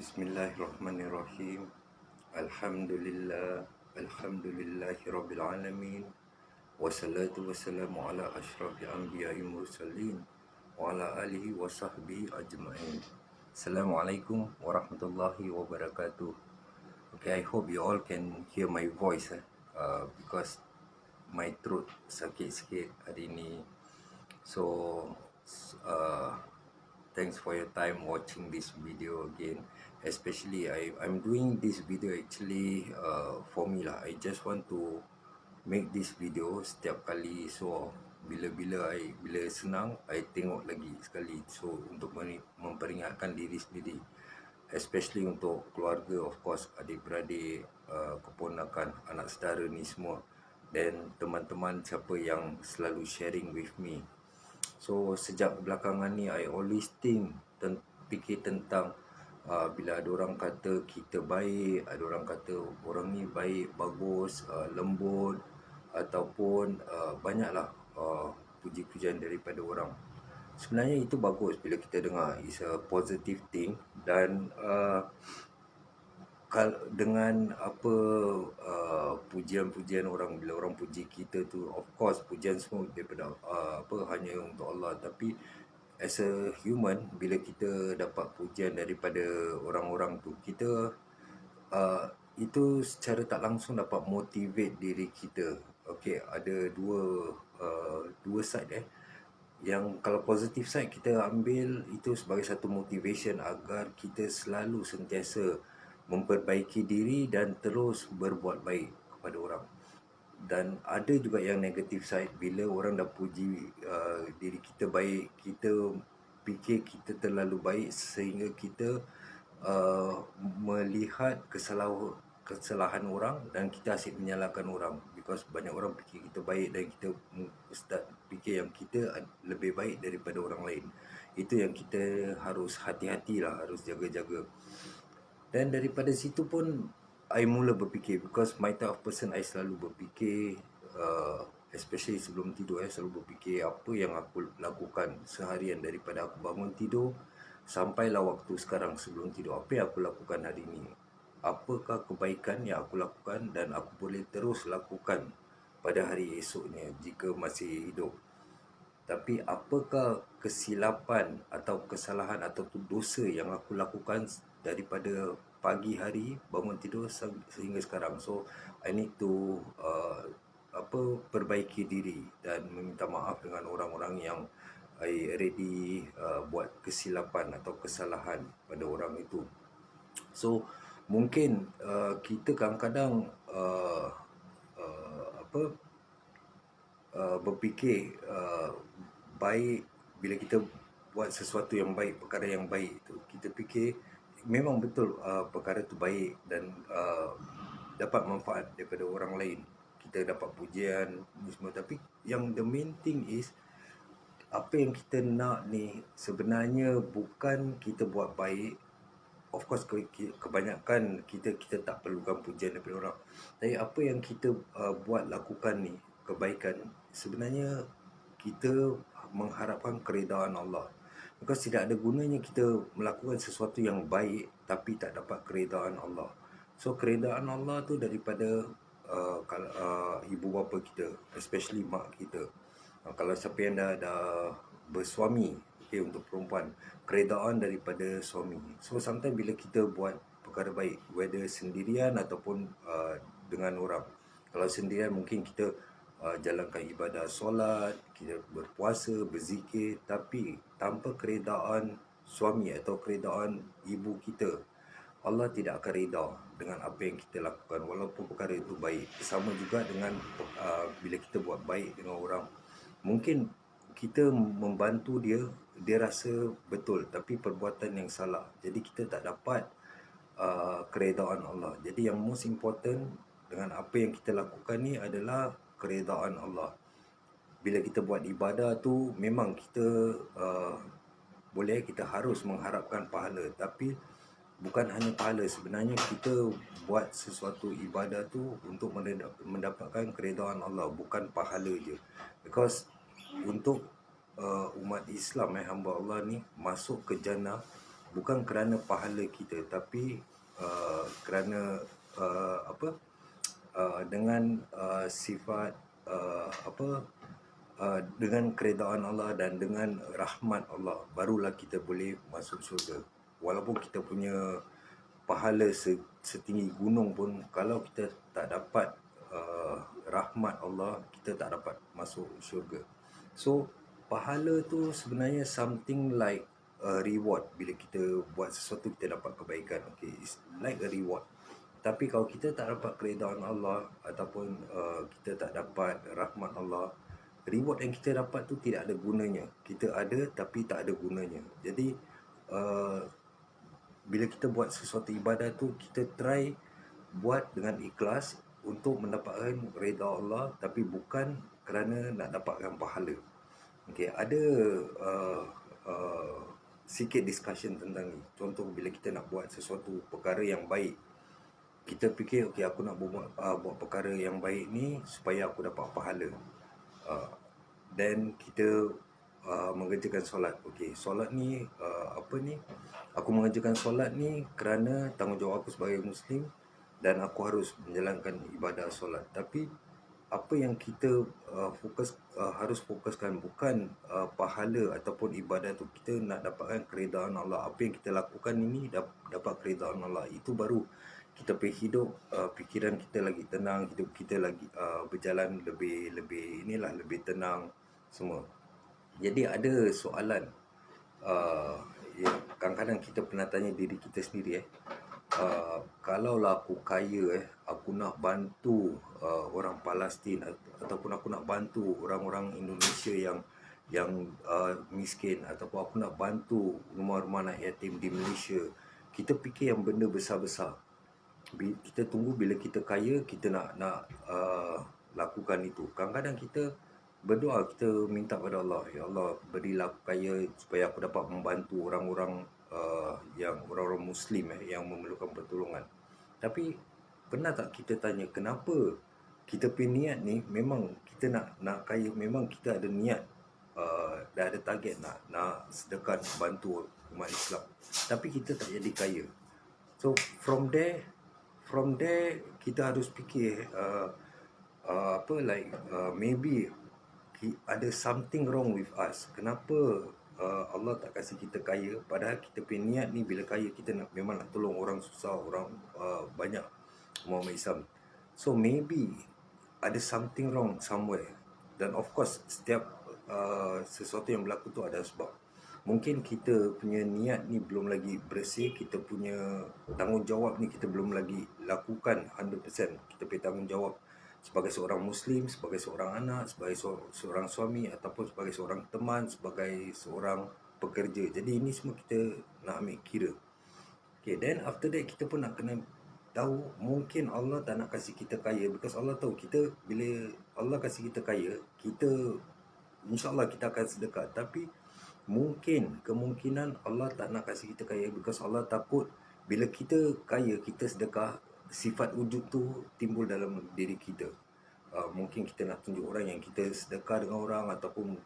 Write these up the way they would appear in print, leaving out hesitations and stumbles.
Bismillahirrahmanirrahim. Alhamdulillah. Alhamdulillahi Rabbil Alamin. Wassalatu wassalamu ala ashrafil anbiya'i mursalin wa ala alihi wa sahbihi ajma'in. Assalamualaikum warahmatullahi wabarakatuh. Okay, I hope you all can hear my voice because my throat sakit sikit hari ni. So thanks for your time watching this video again. Especially I'm doing this video actually for me lah. I just want to make this video setiap kali, so bila senang I tengok lagi sekali, so untuk memperingatkan diri sendiri, especially untuk keluarga, of course, adik-beradik, keponakan, anak saudara ni semua, dan teman-teman siapa yang selalu sharing with me. So sejak belakangan ni I always fikir tentang bila ada orang kata kita baik, ada orang kata orang ni baik, bagus, lembut, ataupun banyaklah puji-pujian daripada orang. Sebenarnya itu bagus bila kita dengar, it's a positive thing. Dan dengan apa pujian-pujian orang, bila orang puji kita tu, of course pujian semua daripada hanya untuk Allah, tapi as a human, bila kita dapat pujian daripada orang-orang tu, kita itu secara tak langsung dapat motivate diri kita. Okay, ada dua side yang kalau positive side kita ambil itu sebagai satu motivation agar kita selalu sentiasa memperbaiki diri dan terus berbuat baik kepada orang. Dan ada juga yang negative side, bila orang dah puji diri kita baik, kita fikir kita terlalu baik sehingga kita melihat kesalahan orang dan kita asyik menyalahkan orang, because banyak orang fikir kita baik dan kita start fikir yang kita lebih baik daripada orang lain. Itu yang kita harus hati-hatilah, harus jaga-jaga. Dan daripada situ pun I mula berfikir, because my type of person, I selalu berfikir especially sebelum tidur, selalu berfikir apa yang aku lakukan seharian, daripada aku bangun tidur sampailah waktu sekarang sebelum tidur, apa yang aku lakukan hari ini, apakah kebaikan yang aku lakukan dan aku boleh terus lakukan pada hari esoknya jika masih hidup. Tapi apakah kesilapan atau kesalahan atau dosa yang aku lakukan daripada pagi hari bangun tidur sehingga sekarang. So I need to perbaiki diri dan meminta maaf dengan orang-orang yang I already buat kesilapan atau kesalahan pada orang itu. So mungkin kita kadang-kadang berfikir baik, bila kita buat sesuatu yang baik, perkara yang baik tu, kita fikir memang betul perkara tu baik dan dapat manfaat daripada orang lain, kita dapat pujian semua. Tapi yang the main thing is, apa yang kita nak ni sebenarnya bukan kita buat baik. Of course kebanyakan kita tak perlukan pujian daripada orang, tapi apa yang kita lakukan ni, kebaikan, sebenarnya kita mengharapkan keredaan Allah. Because tidak ada gunanya kita melakukan sesuatu yang baik tapi tak dapat keredaan Allah. So keredaan Allah tu daripada ibu bapa kita, especially mak kita. Kalau siapa yang dah bersuami, okay, untuk perempuan, keredaan daripada suami. So sometimes bila kita buat perkara baik, whether sendirian ataupun dengan orang. Kalau sendirian mungkin kita jalankan ibadah solat, kita berpuasa, berzikir, tapi tanpa keredaan suami atau keredaan ibu kita, Allah tidak akan reda dengan apa yang kita lakukan, walaupun perkara itu baik. Sama juga dengan bila kita buat baik dengan orang, mungkin kita membantu dia rasa betul, tapi perbuatan yang salah, jadi kita tak dapat keredaan Allah. Jadi yang most important dengan apa yang kita lakukan ni adalah keredaan Allah. Bila kita buat ibadah tu, memang kita kita harus mengharapkan pahala, tapi bukan hanya pahala. Sebenarnya kita buat sesuatu ibadah tu untuk mendapatkan keredaan Allah, bukan pahala je. Because untuk umat Islam, hamba Allah ni masuk ke jannah bukan kerana pahala kita, tapi kerana dengan sifat dengan keredaan Allah dan dengan rahmat Allah, barulah kita boleh masuk syurga. Walaupun kita punya pahala setinggi gunung pun, kalau kita tak dapat rahmat Allah, kita tak dapat masuk syurga. So pahala tu sebenarnya something like a reward. Bila kita buat sesuatu, kita dapat kebaikan, okay, it's like a reward. Tapi kalau kita tak dapat keredaan Allah, ataupun kita tak dapat rahmat Allah, reward yang kita dapat tu tidak ada gunanya. Kita ada tapi tak ada gunanya. Jadi bila kita buat sesuatu ibadah tu, kita try buat dengan ikhlas untuk mendapatkan redha Allah, tapi bukan kerana nak dapatkan pahala. Okay, ada sikit discussion tentang ni. Contoh, bila kita nak buat sesuatu perkara yang baik, kita fikir, okay, aku nak buat perkara yang baik ni supaya aku dapat pahala. Then kita mengerjakan solat. Okay, solat ni aku mengerjakan solat ni kerana tanggungjawab aku sebagai Muslim, dan aku harus menjalankan ibadah solat. Tapi apa yang kita harus fokuskan bukan pahala ataupun ibadah tu. Kita nak dapatkan keredaan Allah. Apa yang kita lakukan ini dapat keredaan Allah. Itu baru kita pergi hidup, fikiran kita lagi tenang, hidup kita lagi berjalan lebih tenang semua. Jadi ada soalan kadang-kadang kita pernah tanya diri kita sendiri, kalaulah aku kaya, aku nak bantu orang Palestin, ataupun aku nak bantu orang-orang Indonesia yang miskin, ataupun aku nak bantu rumah-rumah anak yatim di Malaysia. Kita fikir yang benda besar-besar. Kita tunggu bila kita kaya, kita nak lakukan itu. Kadang-kadang kita berdoa, kita minta pada Allah, ya Allah, berilah aku kaya supaya aku dapat membantu orang-orang yang orang-orang Muslim yang memerlukan pertolongan. Tapi pernah tak kita tanya, kenapa kita punya niat ni memang kita nak kaya, memang kita ada niat, dah ada target nak sedekah, bantu umat Islam, tapi kita tak jadi kaya. So from there kita harus fikir maybe ada something wrong with us. Kenapa Allah tak kasih kita kaya, padahal kita punya niat ni bila kaya kita memang nak tolong orang susah, orang banyak umat Islam. So maybe ada something wrong somewhere. Dan of course setiap sesuatu yang berlaku tu ada sebab. Mungkin kita punya niat ni belum lagi bersih, kita punya tanggungjawab ni kita belum lagi lakukan 100%. Kita punya tanggungjawab sebagai seorang Muslim, sebagai seorang anak, sebagai seorang suami, ataupun sebagai seorang teman, sebagai seorang pekerja. Jadi ini semua kita nak ambil kira. Okay, then after that kita pun nak kena tahu, mungkin Allah tak nak kasih kita kaya because Allah tahu kita, bila Allah kasih kita kaya, kita InsyaAllah kita akan sedekah. Tapi mungkin kemungkinan Allah tak nak kasih kita kaya because Allah takut bila kita kaya, kita sedekah, sifat wujud tu timbul dalam diri kita. Mungkin kita nak tunjuk orang yang kita sedekah dengan orang, ataupun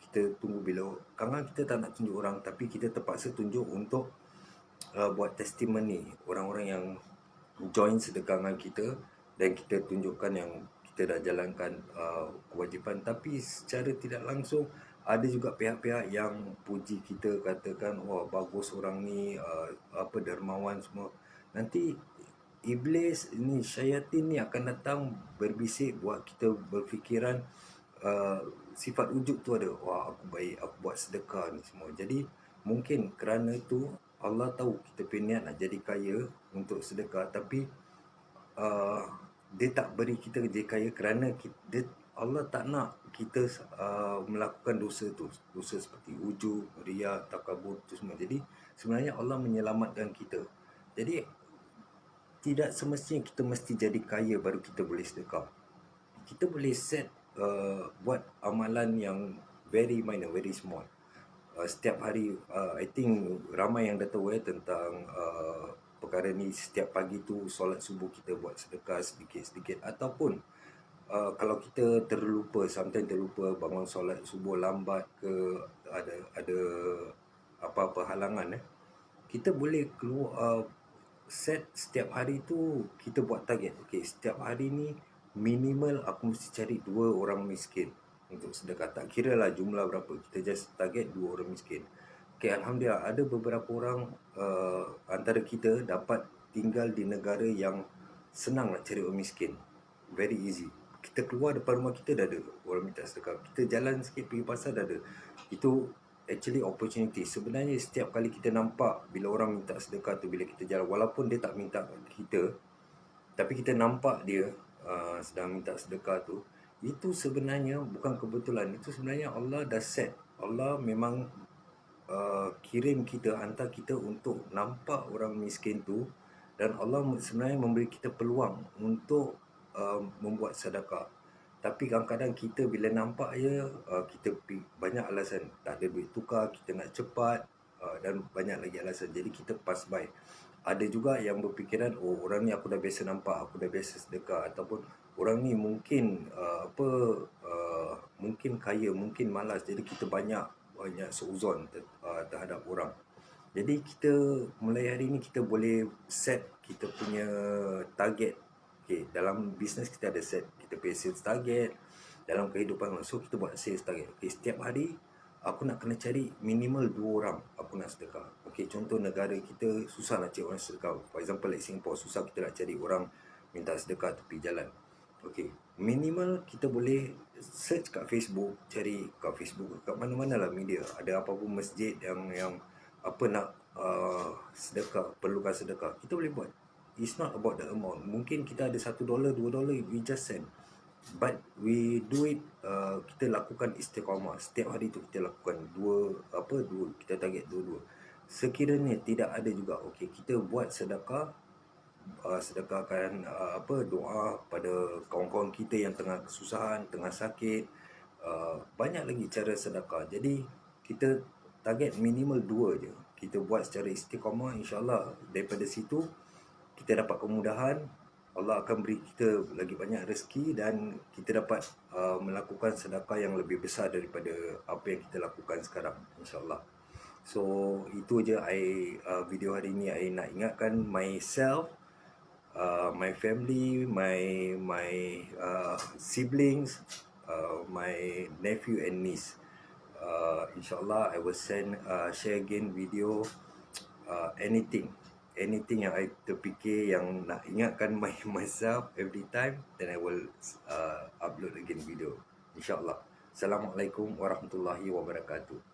kita tunggu bila kadang kita tak nak tunjuk orang, tapi kita terpaksa tunjuk untuk buat testimoni orang-orang yang join sedekah dengan kita, dan kita tunjukkan yang kita dah jalankan kewajipan. Tapi secara tidak langsung ada juga pihak-pihak yang puji kita, katakan wah bagus orang ni, dermawan semua. Nanti iblis ni, syaitan ni akan datang berbisik buat kita berfikiran sifat wujud tu ada, wah aku baik, aku buat sedekah ni semua. Jadi mungkin kerana itu Allah tahu kita punya niat nak jadi kaya untuk sedekah, tapi dia tak beri kita jadi kaya kerana Allah tak nak kita melakukan dosa tu, dosa seperti ujub, riya, takabur tu semua. Jadi sebenarnya Allah menyelamatkan kita. Jadi tidak semestinya kita mesti jadi kaya baru kita boleh sedekah. Kita boleh set buat amalan yang very minor, very small. Setiap hari, I think ramai yang dah tahu tentang perkara ni. Setiap pagi tu solat subuh kita buat sedekah sedikit-sedikit. Ataupun kalau kita terlupa, sometimes terlupa bangun solat subuh lambat ke, ada apa-apa halangan, kita boleh keluar set setiap hari tu kita buat target. Okey, setiap hari ni minimal aku mesti cari 2 orang miskin untuk sedekah. Tak kira lah jumlah berapa, kita just target 2 orang miskin. Okey, alhamdulillah ada beberapa orang antara kita dapat tinggal di negara yang senang nak cari orang miskin. Very easy. Kita keluar depan rumah kita dah ada orang minta sedekah. Kita jalan sikit pergi pasar dah ada. Itu actually opportunity. Sebenarnya setiap kali kita nampak bila orang minta sedekah tu, bila kita jalan, walaupun dia tak minta kita, tapi kita nampak dia sedang minta sedekah tu, itu sebenarnya bukan kebetulan. Itu sebenarnya Allah dah set. Allah memang kirim kita, hantar kita untuk nampak orang miskin tu, dan Allah sebenarnya memberi kita peluang untuk membuat sedekah. Tapi kadang-kadang kita bila nampak je, kita banyak alasan. Tak ada duit tukar, kita nak cepat, dan banyak lagi alasan. Jadi kita pass by. Ada juga yang berfikiran, oh orang ni aku dah biasa nampak, aku dah biasa sedekah. Ataupun orang ni mungkin mungkin kaya, mungkin malas. Jadi kita banyak seuzon terhadap orang. Jadi kita mulai hari ni kita boleh set kita punya target. Okay, dalam bisnes kita ada set kita punya sales target. Dalam kehidupan so kita buat sales target. Okay, setiap hari aku nak kena cari minimal 2 orang aku nak sedekah. Okay, contoh negara kita susah nak cari orang sedekah. For example like Singapore, susah kita nak cari orang minta sedekah tepi jalan. Okay, minimal kita boleh search kat Facebook, cari kat Facebook, kat mana-mana lah media. Ada apa-apa masjid yang apa nak sedekah, perlukan sedekah, kita boleh buat. It's not about the amount. Mungkin kita ada $1, $2, we just send. But we do it, kita lakukan istiqamah. Setiap hari tu kita lakukan dua, kita target dua-dua. Sekiranya tidak ada juga, okey, kita buat sedekah, sedekahkan doa pada kawan-kawan kita yang tengah kesusahan, tengah sakit. Banyak lagi cara sedekah. Jadi kita target minimal 2 je. Kita buat secara istiqamah, insya-Allah daripada situ kita dapat kemudahan. Allah akan beri kita lagi banyak rezeki dan kita dapat melakukan sedekah yang lebih besar daripada apa yang kita lakukan sekarang, insya-Allah. So itu je video hari ni. I nak ingatkan myself, my family, my siblings, my nephew and niece. InsyaAllah I will share again video, anything yang I terfikir yang nak ingatkan myself every time, then I will upload again video, InsyaAllah. Assalamualaikum warahmatullahi wabarakatuh.